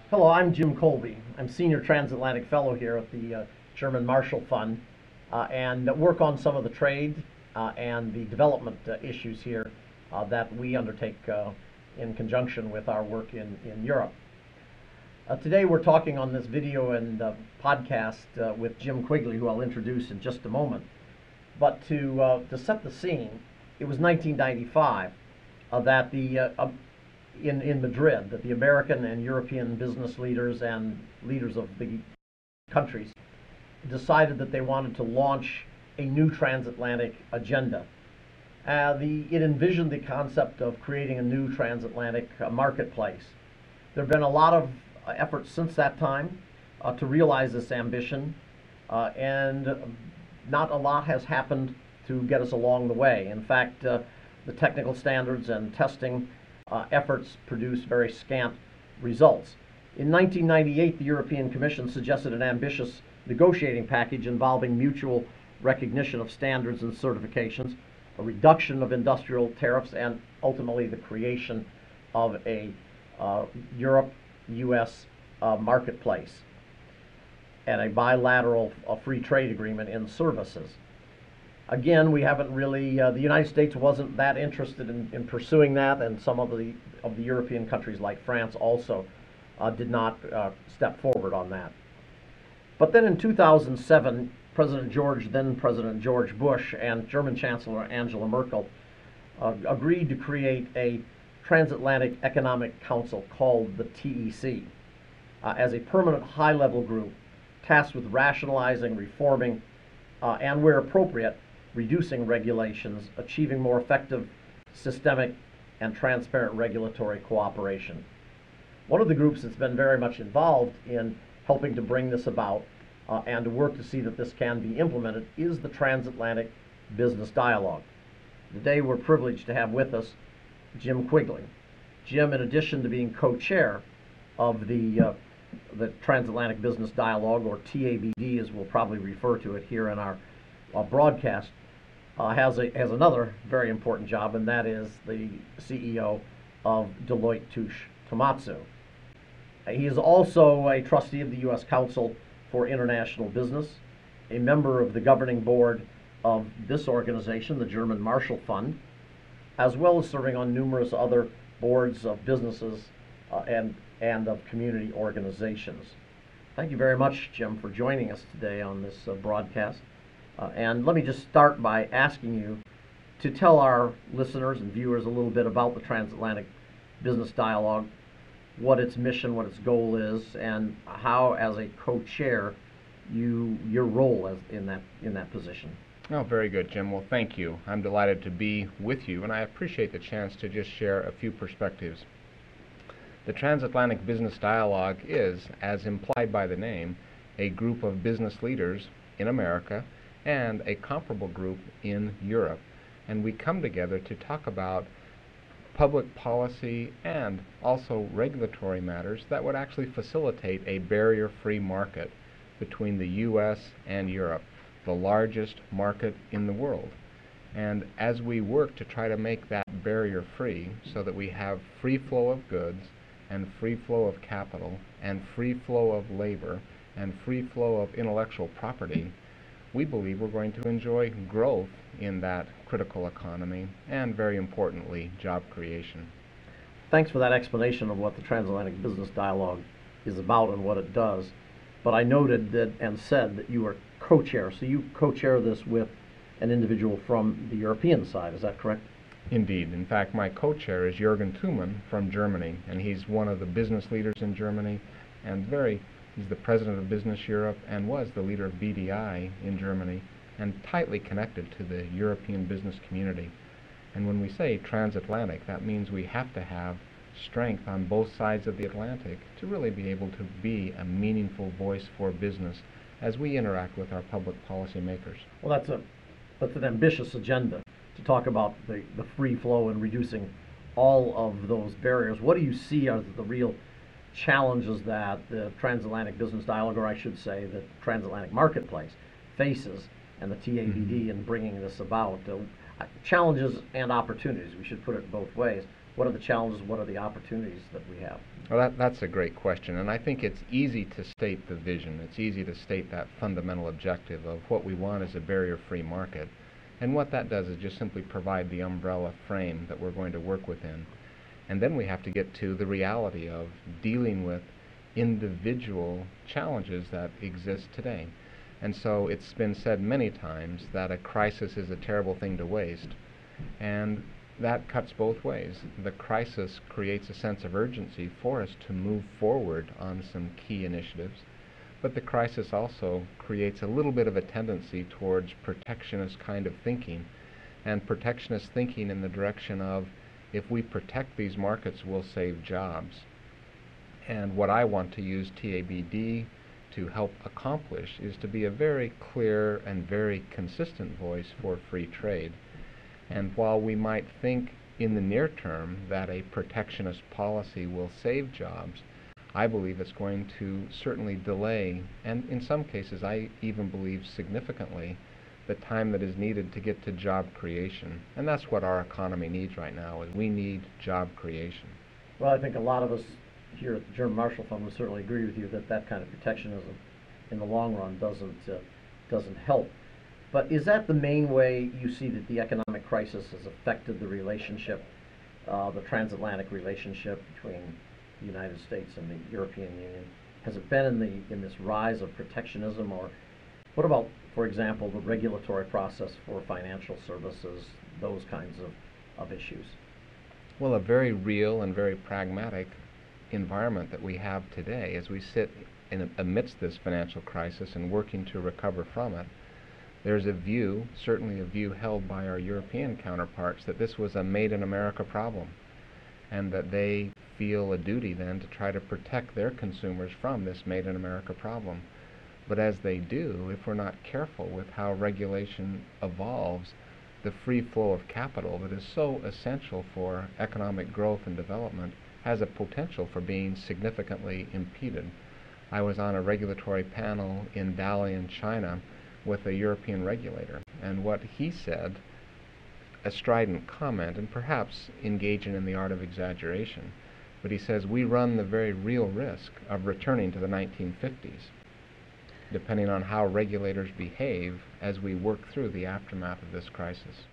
Hello, I'm Jim Kolbe. I'm Senior Transatlantic Fellow here at the German Marshall Fund and work on some of the trade and the development issues here that we undertake in conjunction with our work in Europe. Today we're talking on this video and podcast with Jim Quigley, who I'll introduce in just a moment. But to set the scene, it was 1995 that in Madrid that the American and European business leaders and leaders of the countries decided that they wanted to launch a new transatlantic agenda. It envisioned the concept of creating a new transatlantic marketplace. There have been a lot of efforts since that time to realize this ambition, and not a lot has happened to get us along the way. In fact, the technical standards and testing efforts produce very scant results. In 1998, the European Commission suggested an ambitious negotiating package involving mutual recognition of standards and certifications, a reduction of industrial tariffs, and ultimately the creation of a Europe-US marketplace and a bilateral free trade agreement in services. Again, we haven't really, the United States wasn't that interested in pursuing that, and some of the European countries like France also did not step forward on that. But then in 2007, then President George Bush and German Chancellor Angela Merkel agreed to create a transatlantic economic council called the TEC as a permanent high-level group tasked with rationalizing, reforming, and where appropriate, reducing regulations, achieving more effective systemic and transparent regulatory cooperation. One of the groups that's been very much involved in helping to bring this about and to work to see that this can be implemented is the Transatlantic Business Dialogue. Today we're privileged to have with us Jim Quigley. Jim, in addition to being co-chair of the Transatlantic Business Dialogue, or TABD as we'll probably refer to it here in our broadcast, has another very important job, and that is the CEO of Deloitte Touche Tohmatsu. He is also a trustee of the U.S. Council for International Business, a member of the governing board of this organization, the German Marshall Fund, as well as serving on numerous other boards of businesses and of community organizations. Thank you very much, Jim, for joining us today on this broadcast. And let me just start by asking you to tell our listeners and viewers a little bit about the Transatlantic Business Dialogue, what its mission, what its goal is, and how, as a co-chair, your role in that position. Oh, very good, Jim. Well, thank you. I'm delighted to be with you, and I appreciate the chance to just share a few perspectives. The Transatlantic Business Dialogue is, as implied by the name, a group of business leaders in America and a comparable group in Europe. And we come together to talk about public policy and also regulatory matters that would actually facilitate a barrier-free market between the U.S. and Europe, the largest market in the world. And as we work to try to make that barrier-free so that we have free flow of goods and free flow of capital and free flow of labor and free flow of intellectual property, we believe we're going to enjoy growth in that critical economy and, very importantly, job creation. Thanks for that explanation of what the Transatlantic Business Dialogue is about and what it does. But I noted that and said that you are co-chair. So you co-chair this with an individual from the European side. Is that correct? Indeed. In fact, my co-chair is Jürgen Thumann from Germany, and he's one of the business leaders in Germany and he's the president of Business Europe and was the leader of BDI in Germany and tightly connected to the European business community. And when we say transatlantic, that means we have to have strength on both sides of the Atlantic to really be able to be a meaningful voice for business as we interact with our public policy makers. Well, that's an ambitious agenda to talk about the free flow and reducing all of those barriers. What do you see as the real challenges that the Transatlantic Business Dialogue, or I should say the transatlantic marketplace, faces, and the TABD in bringing this about? Challenges and opportunities, we should put it both ways. What are the challenges? What are the opportunities that we have? Well, that's a great question, and I think it's easy to state the vision. It's easy to state that fundamental objective of what we want is a barrier-free market. And what that does is just simply provide the umbrella frame that we're going to work within. And then we have to get to the reality of dealing with individual challenges that exist today. And so it's been said many times that a crisis is a terrible thing to waste. And that cuts both ways. The crisis creates a sense of urgency for us to move forward on some key initiatives, but the crisis also creates a little bit of a tendency towards protectionist kind of thinking, and protectionist thinking in the direction of, if we protect these markets, we'll save jobs. And what I want to use TABD to help accomplish is to be a very clear and very consistent voice for free trade. And while we might think in the near term that a protectionist policy will save jobs, I believe it's going to certainly delay, and in some cases I even believe significantly, the time that is needed to get to job creation. And that's what our economy needs right now, is we need job creation. Well, I think a lot of us here at the German Marshall Fund would certainly agree with you that that kind of protectionism in the long run doesn't help. But is that the main way you see that the economic crisis has affected the relationship, the transatlantic relationship between the United States and the European Union? Has it been in this rise of protectionism, or what about, for example, the regulatory process for financial services, those kinds of issues? Well, a very real and very pragmatic environment that we have today as we sit amidst this financial crisis and working to recover from it. There's a view, certainly a view held by our European counterparts, that this was a made-in-America problem, and that they feel a duty then to try to protect their consumers from this made-in-America problem. But as they do, if we're not careful with how regulation evolves, the free flow of capital that is so essential for economic growth and development has a potential for being significantly impeded. I was on a regulatory panel in Dalian, China, with a European regulator, and what he said, a strident comment, and perhaps engaging in the art of exaggeration, but he says we run the very real risk of returning to the 1950s, depending on how regulators behave as we work through the aftermath of this crisis.